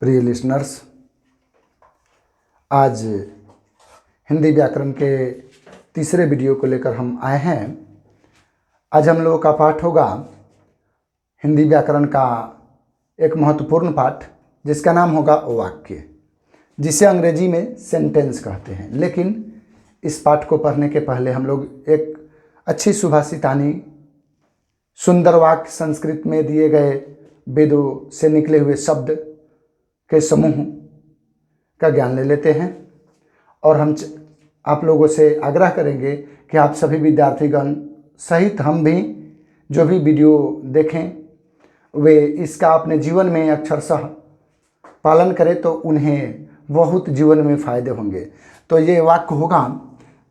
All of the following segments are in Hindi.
प्रिय लिसनर्स, आज हिंदी व्याकरण के तीसरे वीडियो को लेकर हम आए हैं। आज हम लोगों का पाठ होगा हिंदी व्याकरण का एक महत्वपूर्ण पाठ, जिसका नाम होगा वाक्य, जिसे अंग्रेजी में सेंटेंस कहते हैं। लेकिन इस पाठ को पढ़ने के पहले हम लोग एक अच्छी सुभाषितानी, सुंदर वाक्य, संस्कृत में दिए गए वेदों से निकले हुए शब्द के समूह का ज्ञान ले लेते हैं। और हम आप लोगों से आग्रह करेंगे कि आप सभी विद्यार्थीगण सहित हम भी जो भी वीडियो देखें वे इसका अपने जीवन में अक्षरशः पालन करें, तो उन्हें बहुत जीवन में फायदे होंगे। तो ये वाक्य होगा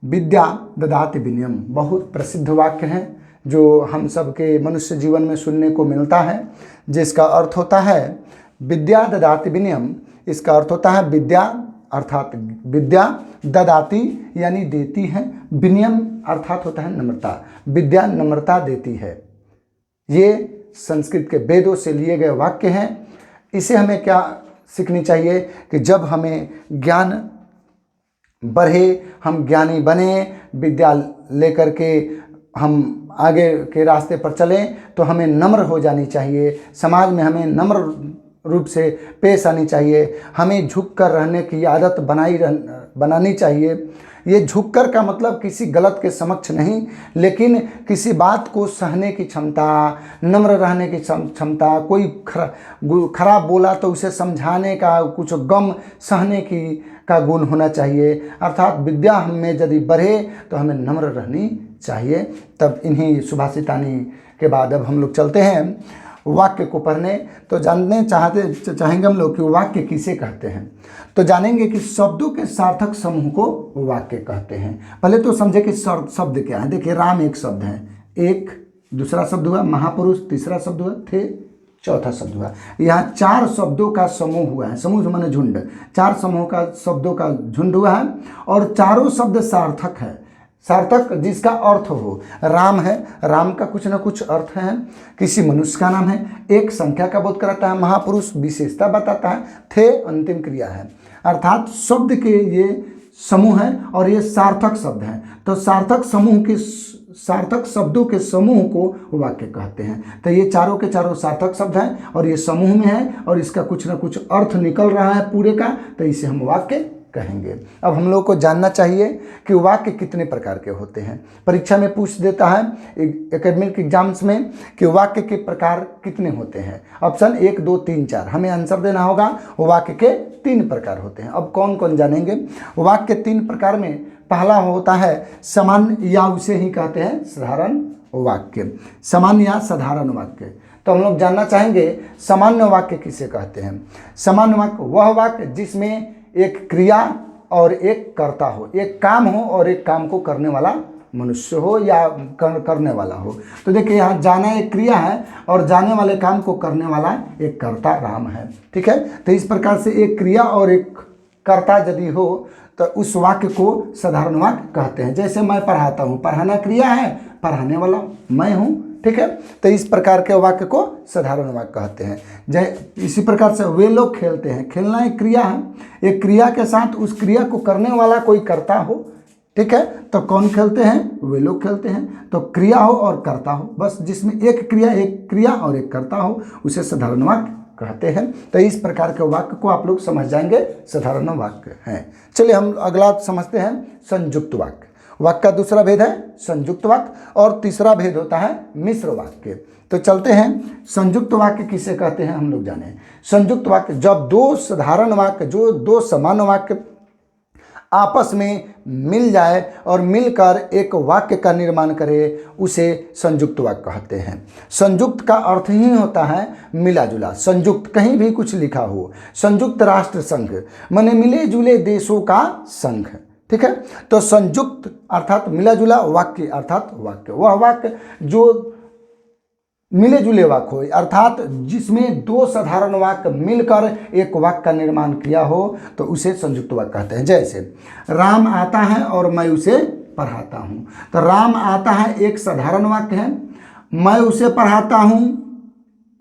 विद्या ददाति विनयम। बहुत प्रसिद्ध वाक्य है जो हम सबके मनुष्य जीवन में सुनने को मिलता है, जिसका अर्थ होता है विद्या ददाति विनयम। इसका अर्थ होता है विद्या अर्थात विद्या ददाति यानी देती है, विनयम अर्थात होता है नम्रता। विद्या नम्रता देती है। ये संस्कृत के वेदों से लिए गए वाक्य हैं। इसे हमें क्या सीखनी चाहिए कि जब हमें ज्ञान बढ़े, हम ज्ञानी बने, विद्या लेकर के हम आगे के रास्ते पर चलें, तो हमें नम्र हो जानी चाहिए। समाज में हमें नम्र रूप से पेश आनी चाहिए। हमें झुककर रहने की आदत बनानी चाहिए। ये झुककर का मतलब किसी गलत के समक्ष नहीं, लेकिन किसी बात को सहने की क्षमता, नम्र रहने की क्षमता। कोई खराब बोला तो उसे समझाने का, कुछ गम सहने की का गुण होना चाहिए। अर्थात विद्या हम में यदि बढ़े तो हमें नम्र रहनी चाहिए। तब इन्हीं सुभाषितानी के बाद अब हम लोग चलते हैं वाक्य को पढ़ने। तो जानने चाहेंगे हम लोग कि वाक्य किसे कहते हैं। तो जानेंगे कि शब्दों के सार्थक समूह को वाक्य कहते हैं। पहले तो समझे कि शब्द क्या है। देखिए, राम एक शब्द है, एक दूसरा शब्द हुआ, महापुरुष तीसरा शब्द हुआ, थे चौथा शब्द हुआ। यहाँ चार शब्दों का समूह हुआ है। समूह माने झुंड। चार समूह का शब्दों का झुंड हुआ है और चारों शब्द सार्थक है। सार्थक जिसका अर्थ हो। राम है, राम का कुछ ना कुछ अर्थ है। किसी मनुष्य का नाम है, एक संख्या का बोध कराता है। महापुरुष विशेषता बताता है। थे अंतिम क्रिया है। अर्थात शब्द के ये समूह हैं और ये सार्थक शब्द हैं। तो सार्थक समूह के सार्थक शब्दों के समूह को वाक्य कहते हैं। तो ये चारों के चारों सार्थक शब्द हैं और ये समूह में है और इसका कुछ ना कुछ अर्थ निकल रहा है पूरे का, तो इसे हम वाक्य कहेंगे। अब हम लोग को जानना चाहिए कि वाक्य कितने प्रकार के होते हैं। परीक्षा में पूछ देता है एकेडमिक एग्जाम्स में कि वाक्य के प्रकार कितने होते हैं। ऑप्शन 1, 2, 3, 4 हमें आंसर देना होगा। वाक्य के 3 प्रकार होते हैं। अब कौन कौन जानेंगे। वाक्य 3 प्रकार में पहला होता है सामान्य, या उसे ही कहते हैं साधारण वाक्य। सामान्य या साधारण वाक्य। तो हम लोग जानना चाहेंगे सामान्य वाक्य किसे कहते हैं। सामान्य वाक्य वह वाक्य जिसमें एक क्रिया और एक कर्ता हो, एक काम हो और एक काम को करने वाला मनुष्य हो या करने वाला हो। तो देखिए, यहाँ जाना एक क्रिया है और जाने वाले काम को करने वाला एक कर्ता राम है। ठीक है। तो इस प्रकार से एक क्रिया और एक कर्ता यदि हो तो उस वाक्य को साधारण वाक्य कहते हैं। जैसे मैं पढ़ाता हूँ, पढ़ाना क्रिया है, पढ़ाने वाला मैं हूँ। ठीक है। तो इस प्रकार के वाक्य को साधारण वाक्य कहते हैं। इसी प्रकार से वे लोग खेलते हैं। खेलना एक क्रिया है। एक क्रिया के साथ उस क्रिया को करने वाला कोई कर्ता हो। ठीक है। तो कौन खेलते हैं, वे लोग खेलते हैं। तो क्रिया हो और कर्ता हो, बस जिसमें एक क्रिया और एक कर्ता हो, उसे साधारण वाक्य कहते हैं। तो इस प्रकार के वाक्य को आप लोग समझ जाएंगे, साधारण वाक्य हैं। चलिए हम अगला समझते हैं संयुक्त वाक्य। वाक्य का दूसरा भेद है संयुक्त वाक्य और तीसरा भेद होता है मिश्र वाक्य। तो चलते हैं संयुक्त वाक्य किसे कहते हैं हम लोग जाने। संयुक्त वाक्य जब दो साधारण वाक्य, जो दो समान वाक्य आपस में मिल जाए और मिलकर एक वाक्य का निर्माण करे, उसे संयुक्त वाक्य कहते हैं। संयुक्त का अर्थ ही होता है मिला जुला। संयुक्त कहीं भी कुछ लिखा हो। संयुक्त राष्ट्र संघ माने मिले जुले देशों का संघ। ठीक है। तो संयुक्त अर्थात मिला जुला, वाक्य अर्थात वाक्य वह वाक्य जो मिले जुले वाक्य हो, अर्थात जिसमें दो साधारण वाक्य मिलकर एक वाक्य का निर्माण किया हो, तो उसे संयुक्त वाक्य कहते हैं। जैसे राम आता है और मैं उसे पढ़ाता हूँ। तो राम आता है एक साधारण वाक्य है, मैं उसे पढ़ाता हूँ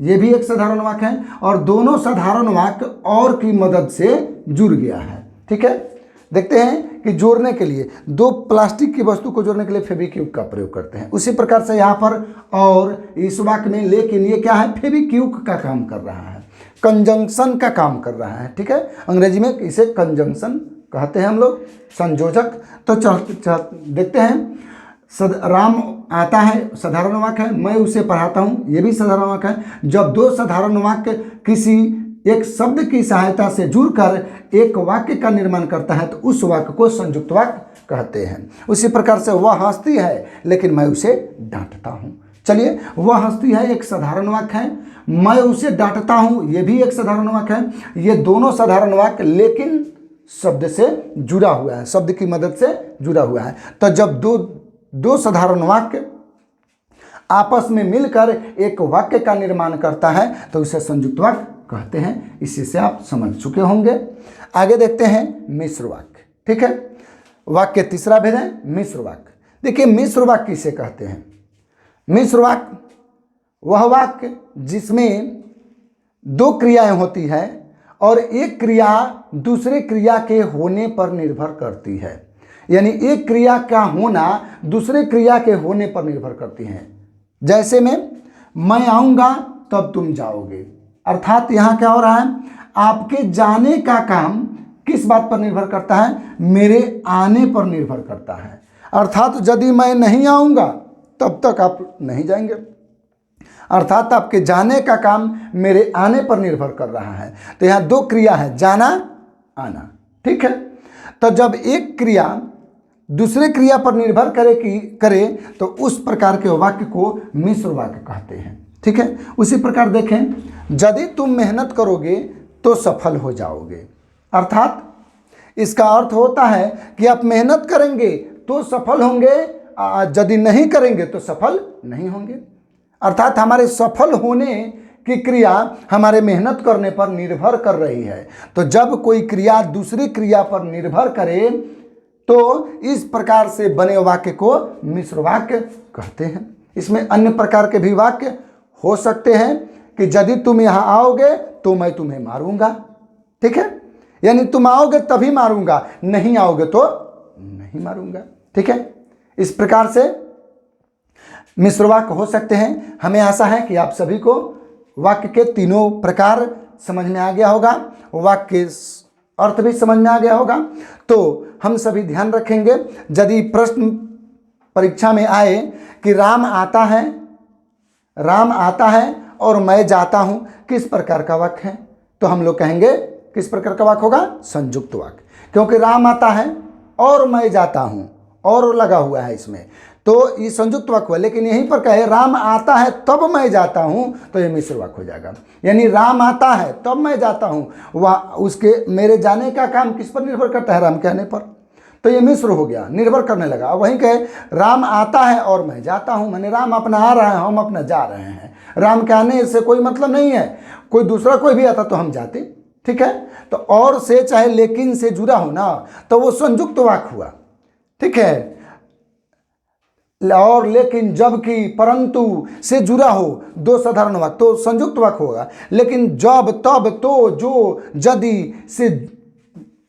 ये भी एक साधारण वाक्य है, और दोनों साधारण वाक्य और की मदद से जुड़ गया है। ठीक है, देखते हैं कि जोड़ने के लिए दो प्लास्टिक की वस्तु को जोड़ने के लिए फेविक्विक का प्रयोग करते हैं। उसी प्रकार से यहाँ पर और इस वाक्य में लेकिन ये क्या है, फेविक्विक का काम कर रहा है, कंजंक्शन का काम कर रहा है। ठीक है, अंग्रेजी में इसे कंजंक्शन कहते हैं हम लोग, संयोजक। तो देखते हैं, राम आता है, साधारण वाक्य है, मैं उसे पढ़ाता हूँ, ये भी साधारण वाक्य है। जब दो साधारण वाक्य किसी एक शब्द की सहायता से जुड़कर एक वाक्य का निर्माण करता है तो उस वाक्य को संयुक्त वाक्य कहते हैं। उसी प्रकार से वह हंसती है लेकिन मैं उसे डांटता हूँ। चलिए, वह हंसती है एक साधारण वाक्य है, मैं उसे डांटता हूँ ये भी एक साधारण वाक्य है। ये दोनों साधारण वाक्य लेकिन शब्द से जुड़ा हुआ है, शब्द की मदद से जुड़ा हुआ है। तो जब दो साधारण वाक्य आपस में मिलकर एक वाक्य का निर्माण करता है तो उसे संयुक्त वाक्य कहते हैं। इसी से आप समझ चुके होंगे। आगे देखते हैं मिश्र वाक्य। ठीक है, वाक्य तीसरा भेद है मिश्र वाक्य। देखिए, मिश्र वाक्य किसे कहते हैं? मिश्र वाक्य वह वाक्य जिसमें दो क्रियाएं होती है और एक क्रिया दूसरे क्रिया के होने पर निर्भर करती है। यानी एक क्रिया का होना दूसरे क्रिया के होने पर निर्भर करती है। जैसे में मैं आऊँगा तब तुम जाओगे, अर्थात यहाँ क्या हो रहा है, आपके जाने का काम किस बात पर निर्भर करता है? मेरे आने पर निर्भर करता है। अर्थात यदि मैं नहीं आऊँगा तब तक आप नहीं जाएंगे, अर्थात आपके जाने का काम मेरे आने पर निर्भर कर रहा है। तो यहाँ दो क्रिया है, जाना आना। ठीक है, तो जब एक क्रिया दूसरे क्रिया पर निर्भर करे तो उस प्रकार के वाक्य को मिश्र वाक्य कहते हैं। ठीक है, उसी प्रकार देखें, यदि तुम मेहनत करोगे तो सफल हो जाओगे, अर्थात इसका अर्थ होता है कि आप मेहनत करेंगे तो सफल होंगे, यदि नहीं करेंगे तो सफल नहीं होंगे। अर्थात हमारे सफल होने की क्रिया हमारे मेहनत करने पर निर्भर कर रही है। तो जब कोई क्रिया दूसरी क्रिया पर निर्भर करे तो इस प्रकार से बने वाक्य को मिश्र वाक्य कहते हैं। इसमें अन्य प्रकार के भी वाक्य हो सकते हैं कि यदि तुम यहाँ आओगे तो मैं तुम्हें मारूंगा। ठीक है, यानी तुम आओगे तभी मारूंगा, नहीं आओगे तो नहीं मारूंगा। ठीक है, इस प्रकार से मिश्र वाक्य हो सकते हैं। हमें आशा है कि आप सभी को वाक्य के तीनों प्रकार समझ में आ गया होगा, वाक्य अर्थ भी समझ में आ गया होगा। तो हम सभी ध्यान रखेंगे, यदि प्रश्न परीक्षा में आए कि राम आता है और मैं जाता हूं, किस प्रकार का वाक्य है, तो हम लोग कहेंगे किस प्रकार का वाक्य होगा? संयुक्त वाक्य, क्योंकि राम आता है और मैं जाता हूं, और लगा हुआ है इसमें, तो ये संयुक्त वाक्य हुआ। लेकिन यहीं पर कहे राम आता है तब मैं जाता हूं, तो ये मिश्र वाक्य हो जाएगा। यानी राम आता है तब मैं जाता हूं, वह उसके मेरे जाने का काम किस पर निर्भर करता है? राम के आने पर, तो ये मिश्र हो गया, निर्भर करने लगा। वहीं कहे राम आता है और मैं जाता हूं, माने राम अपना आ रहा है, हम अपना जा रहे हैं। राम के आने से कोई मतलब नहीं है, कोई दूसरा कोई भी आता तो हम जाते। ठीक है, तो और से चाहे लेकिन से जुड़ा हो ना, तो वो संयुक्त वाक्य हुआ। ठीक है, और लेकिन जबकि परंतु से जुड़ा हो दो साधारण वाक्य तो संयुक्त वाक्य होगा। लेकिन जब तब तो जो यदि से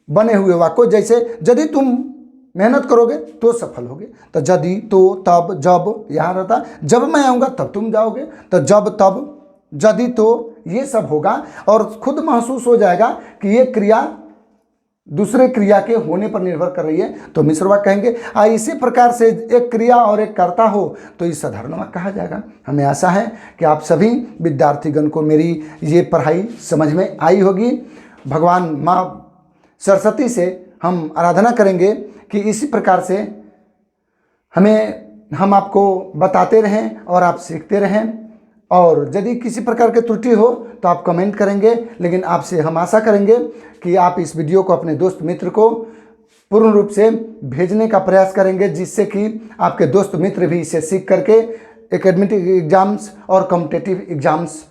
बने हुए वाक्य, जैसे यदि तुम मेहनत करोगे तो सफल होगे, तो यदि तो तब जब यहाँ रहता, जब मैं आऊँगा तब तुम जाओगे, तो जब तब यदि तो ये सब होगा और खुद महसूस हो जाएगा कि ये क्रिया दूसरे क्रिया के होने पर निर्भर कर रही है, तो मिश्र वाक्य कहेंगे। इसी प्रकार से एक क्रिया और एक कर्ता हो तो इस साधारण वाक्य कहा जाएगा। हमें आशा है कि आप सभी विद्यार्थीगण को मेरी ये पढ़ाई समझ में आई होगी। भगवान माँ सरस्वती से हम आराधना करेंगे कि इसी प्रकार से हम आपको बताते रहें और आप सीखते रहें। और यदि किसी प्रकार की त्रुटि हो तो आप कमेंट करेंगे, लेकिन आपसे हम आशा करेंगे कि आप इस वीडियो को अपने दोस्त मित्र को पूर्ण रूप से भेजने का प्रयास करेंगे, जिससे कि आपके दोस्त मित्र भी इसे सीख करके एकेडमिक एग्जाम्स और कॉम्पिटिटिव एग्जाम्स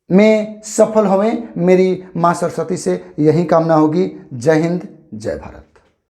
में सफल होवें। मेरी माँ सरस्वती से यही कामना होगी। जय हिंद, जय भारत।